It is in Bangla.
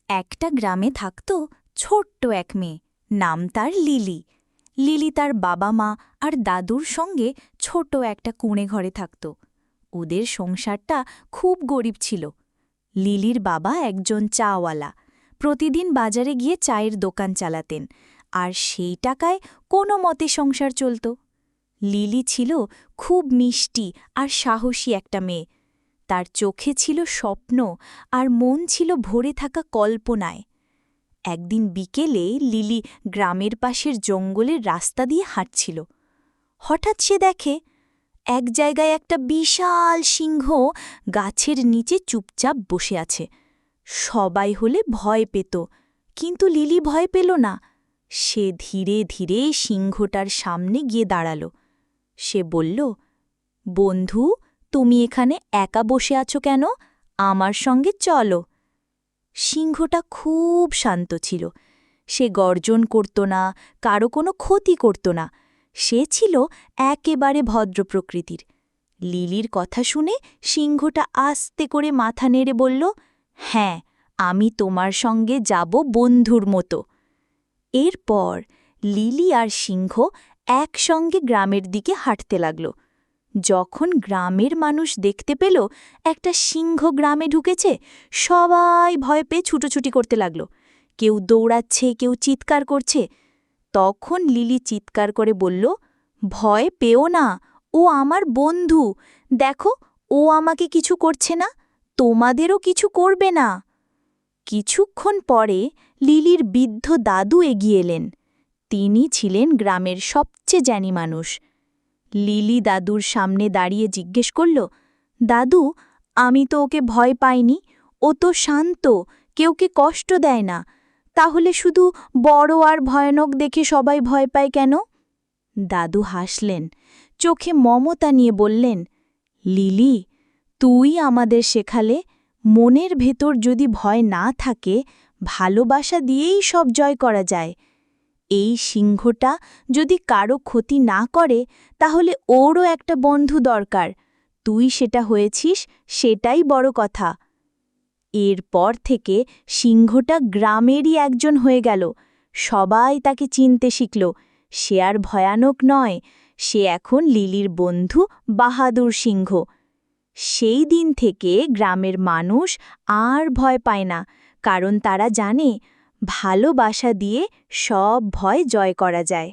একটা গ্রামে থাকত ছোট্ট এক মেয়ে, নাম তার লিলি। লিলি তার বাবা মা আর দাদুর সঙ্গে ছোট একটা কুঁড়ে ঘরে থাকত। ওদের সংসারটা খুব গরিব ছিল। লিলির বাবা একজন চাওয়ালা, প্রতিদিন বাজারে গিয়ে চায়ের দোকান চালাতেন, আর সেই টাকায় কোনো মতে সংসার চলত। লিলি ছিল খুব মিষ্টি আর সাহসী একটা মেয়ে। তার চোখে ছিল স্বপ্ন আর মন ছিল ভরে থাকা কল্পনায়। একদিন বিকেলে লিলি গ্রামের পাশের জঙ্গলের রাস্তা দিয়ে হাঁটছিল। হঠাৎ সে দেখে এক জায়গায় একটা বিশাল সিংহ গাছের নিচে চুপচাপ বসে আছে। সবাই হলে ভয় পেত, কিন্তু লিলি ভয় পেল না। সে ধীরে ধীরে সিংহটার সামনে গিয়ে দাঁড়াল। সে বলল, বন্ধু, তুমি এখানে একা বসে আছো কেন? আমার সঙ্গে চলো। সিংহটা খুব শান্ত ছিল। সে গর্জন করত না, কারো কোনো ক্ষতি করত না। সে ছিল একেবারে ভদ্র প্রকৃতির। লিলির কথা শুনে সিংহটা আস্তে করে মাথা নেড়ে বলল, হ্যাঁ, আমি তোমার সঙ্গে যাব বন্ধুর মতো। এরপর লিলি আর সিংহ একসঙ্গে গ্রামের দিকে হাঁটতে লাগল। যখন গ্রামের মানুষ দেখতে পেল একটা সিংহ গ্রামে ঢুকেছে, সবাই ভয় পেয়ে ছুটোছুটি করতে লাগল। কেউ দৌড়াচ্ছে, কেউ চিৎকার করছে। তখন লিলি চিৎকার করে বলল, ভয় পেও না, ও আমার বন্ধু। দেখো, ও আমাকে কিছু করছে না, তোমাদেরও কিছু করবে না। কিছুক্ষণ পরে লিলির বৃদ্ধ দাদু এগিয়ে এলেন। তিনি ছিলেন গ্রামের সবচেয়ে জ্ঞানী মানুষ। লিলি দাদুর সামনে দাঁড়িয়ে জিজ্ঞেস করল, দাদু, আমি তো ওকে ভয় পাইনি, ও তো শান্ত, কেউকে কষ্ট দেয় না, তাহলে শুধু বড় আর ভয়ানক দেখে সবাই ভয় পায় কেন? দাদু হাসলেন, চোখে মমতা নিয়ে বললেন, লিলি, তুই আমাদের শেখালে মনের ভেতর যদি ভয় না থাকে, ভালোবাসা দিয়েই সব জয় করা যায়। এই সিংহটা যদি কারো ক্ষতি না করে, তাহলে ওরও একটা বন্ধু দরকার। তুই সেটা হয়েছিস, সেটাই বড় কথা। এরপর থেকে সিংহটা গ্রামেরই একজন হয়ে গেল। সবাই তাকে চিনতে শিখল। সে আর ভয়ানক নয়, সে এখন লিলির বন্ধু বাহাদুর সিংহ। সেই দিন থেকে গ্রামের মানুষ আর ভয় পায় না, কারণ তারা জানে ভালোবাসা দিয়ে সব ভয় জয় করা যায়।